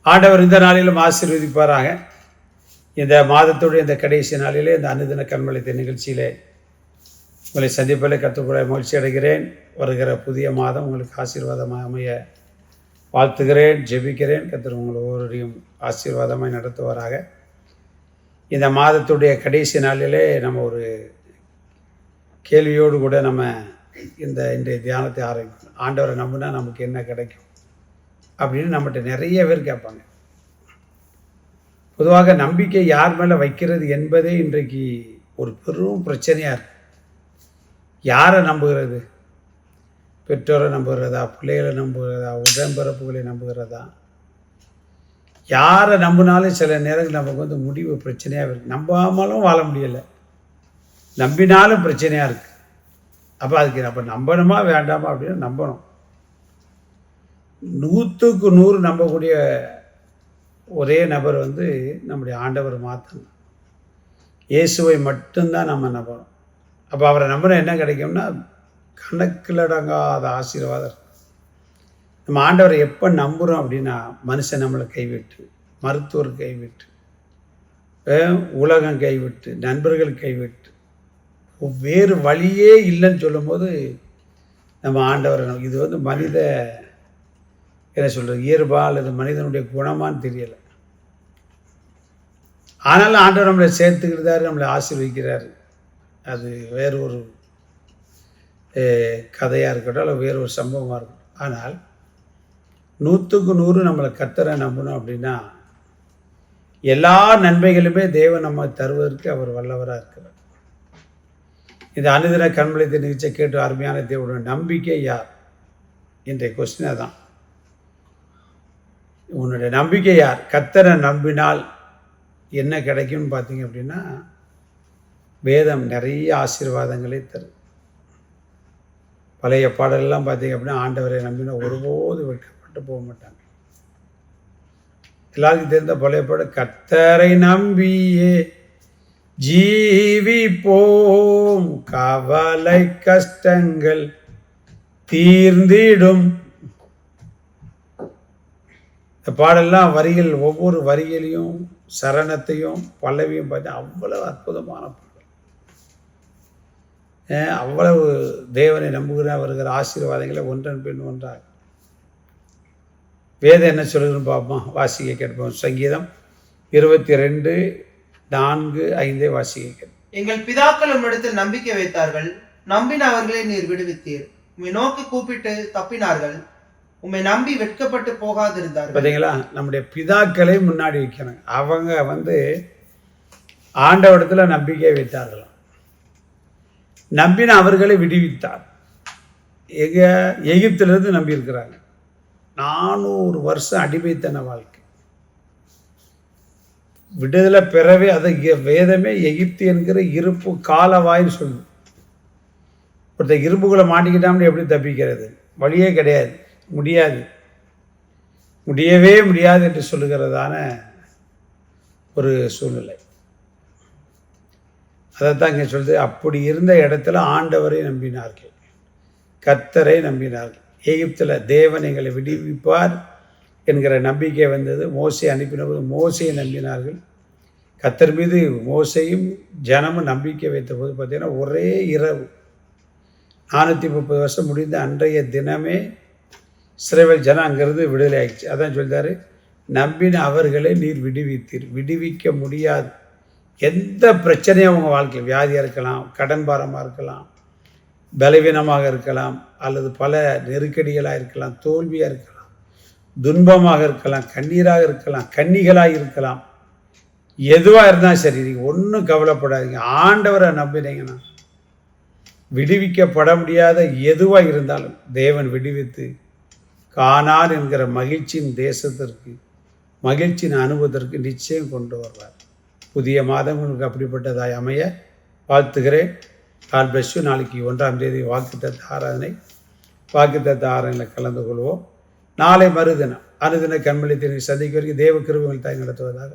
ஆண்டவர் இந்த நாளிலும் ஆசீர்வதிப்பாராக. இந்த மாதத்துடைய இந்த கடைசி நாளிலே இந்த அனுதின கண்மலைத்த நிகழ்ச்சியிலே உங்களை சந்திப்பில் கற்றுக்கூட மகிழ்ச்சி அடைகிறேன். வருகிற புதிய மாதம் உங்களுக்கு ஆசீர்வாதமாக அமைய வாழ்த்துகிறேன், ஜெபிக்கிறேன். கர்த்தர் உங்களை ஒவ்வொருவரையும் ஆசீர்வாதமாக நடத்துவாராக. இந்த மாதத்துடைய கடைசி நாளிலே நம்ம ஒரு கேள்வியோடு கூட நம்ம இன்றைய தியானத்தை ஆரம்பிக்கணும். ஆண்டவரை நம்பினா நமக்கு என்ன கிடைக்கும் அப்படின்னு நம்மகிட்ட நிறைய பேர் கேட்பாங்க. பொதுவாக நம்பிக்கை யார் மேலே வைக்கிறது என்பதே இன்றைக்கு ஒரு பெரும் பிரச்சனையாக இருக்குது. யாரை நம்புகிறது? பெற்றோரை நம்புகிறதா, பிள்ளைகளை நம்புகிறதா, உடன்பிறப்புகளை நம்புகிறதா? யாரை நம்பினாலும் சில நேரங்கள் நமக்கு முடிவு பிரச்சனையாக இருக்குது. நம்பாமலும் வாழ முடியலை, நம்பினாலும் பிரச்சனையாக இருக்குது. அப்போ அதுக்கு நம்ம நம்பணுமா வேண்டாமா அப்படின்னு நம்பணும். 100க்கு 100 நம்பக்கூடிய ஒரே நபர் நம்முடைய ஆண்டவர் மாத்திரம். இயேசுவை மட்டும்தான் நம்ம நம்பணும். அப்போ அவரை நம்பினா என்ன கிடைக்கும்னா கணக்கில் அடங்காத ஆசீர்வாதம். நம்ம ஆண்டவரை எப்போ நம்புகிறோம் அப்படின்னா மனுஷன் நம்மளை கைவிட்டு, மருத்துவர் கைவிட்டு, உலகம் கைவிட்டு, நண்பர்கள் கைவிட்டு, வேறு வழியே இல்லைன்னு சொல்லும்போது நம்ம ஆண்டவரை இது மனித என்ன சொல்கிறது, இயல்பா அல்லது மனிதனுடைய குணமான்னு தெரியலை. ஆனாலும் ஆண்டவர் நம்மளை சேர்த்துக்கிட்டாரு, நம்மளை ஆசீர்வதிக்கிறாரு. அது வேறு ஒரு கதையாக இருக்கட்டும், அல்ல வேறு ஒரு சம்பவமாக இருக்கட்டும். ஆனால் 100க்கு 100 நம்மளை கர்த்தரை நம்பணும் அப்படின்னா எல்லா நன்மைகளுமே தேவன் நம்ம தருவதற்கு அவர் வல்லவராக இருக்கிறார். இந்த அனுதின கண்மலைத்த நிகழ்ச்சியை கேட்டு அருமையான தேவனுடைய நம்பிக்கை யார்? இன்றைய கொஸ்டினை தான். உன்னுடைய நம்பிக்கை யார்? கர்த்தரை நம்பினால் என்ன கிடைக்கும்னு பார்த்தீங்க அப்படின்னா வேதம் நிறைய ஆசீர்வாதங்களை தரும். பழைய பாடலெல்லாம் பார்த்தீங்க அப்படின்னா ஆண்டவரை நம்பினா ஒருபோது வெட்கப்பட்டு போக மாட்டாங்க. எல்லாருக்கும் தெரிந்த பழைய பாடல், கர்த்தரை நம்பியே ஜீவிப்போம், கவலை கஷ்டங்கள் தீர்ந்திடும். இந்த பாடெல்லாம் வரிகள், ஒவ்வொரு வரிகளையும் சரணத்தையும் பல்லவியும் பார்த்து அவ்வளவு அற்புதமான பாடல். அவ்வளவு தேவனை நம்புகிற வருகிற ஆசீர்வாதங்களை ஒன்றன் பின் ஒன்றாக வேதம் என்ன சொல்லுதுன்னு பார்ப்போம், வாசிக்க கேட்போம். சங்கீதம் 22:4-5 வாசிக்க கேட்போம். எங்கள் பிதாக்கள் உம்மிடத்தில் நம்பிக்கை வைத்தார்கள், நம்பின அவர்களை நீர் விடுவித்தீர். உம்மை நோக்கி கூப்பிட்டு தப்பினார்கள், உம்மை நம்பி வெட்கப்பட்டு போகாதிருந்தார்கள். பார்த்தீங்களா, நம்முடைய பிதாக்களை முன்னாடி வைக்கிறாங்க. அவங்க ஆண்டவரிடத்தில் நம்பிக்கை வைத்தார்களாம், நம்பின அவர்களை விடுவித்தார். எகிப்திலிருந்து நம்பி இருக்கிறாங்க. 400 வருஷம் அடிமைத்தன வாழ்க்கை. விடுதலை பெறவே அதை வேதமே எகிப்து என்கிற இருப்பு காலவாயின்னு சொல்லுது. ஒருத்தர் இரும்புகளை மாட்டிக்கிட்டாமல் எப்படி தப்பிக்கிறது? வழியே கிடையாது, முடியாது, முடியவே முடியாது என்று சொல்லுகிறதான ஒரு சூழ்நிலை. அதைத்தான் இங்கே சொல்லுது. அப்படி இருந்த இடத்துல ஆண்டவரை நம்பினார்கள், கர்த்தரை நம்பினார்கள். எகிப்தில் தேவன் எங்களை விடுவிப்பார் என்கிற நம்பிக்கை வந்தது. மோசே அனுப்பினபோது மோசையை நம்பினார்கள். கர்த்தர் மீது மோசையும் ஜனமும் நம்பிக்கை வைத்த போது பார்த்தீங்கன்னா ஒரே இரவு 430 வருஷம் முடிந்த அன்றைய தினமே இஸ்ரவேல் ஜனம் அங்கிருந்து விடுதலை ஆகிடுச்சு. அதான் சொல்லிட்டாரு, நம்பின அவர்களை நீர் விடுவித்தீர். விடுவிக்க முடியாது. எந்த பிரச்சனையும் அவங்க வாழ்க்கையில், வியாதியாக இருக்கலாம், கடன் பாரமாக இருக்கலாம், பலவீனமாக இருக்கலாம், அல்லது பல நெருக்கடிகளாக இருக்கலாம், தோல்வியாக இருக்கலாம், துன்பமாக இருக்கலாம், கண்ணீராக இருக்கலாம், கன்னிகளாக இருக்கலாம், எதுவாக இருந்தாலும் சரி, நீங்கள் ஒன்றும் கவலைப்படாதீங்க. ஆண்டவரை நம்பினீங்கன்னா விடுவிக்கப்பட முடியாத எதுவாக இருந்தாலும் தேவன் விடுவித்து கானான் என்கிற மகிழ்ச்சியின் தேசத்திற்கு, மகிழ்ச்சியின் அனுபவத்திற்கு நிச்சயம் கொண்டு வருவார். புதிய மாதம் உங்களுக்கு அப்படிப்பட்டதாய் அமைய வாழ்த்துகிறேன். God bless you. நாளைக்கு 1ஆம் தேதி வாக்குத்தத்த ஆராதனையில் கலந்து கொள்வோம். நாளை மறுதினம் அனுதின கண்மலைத்தை சந்திக்க வரைக்கும் தேவ கிருபைகள் தாய் நடத்துவதாக.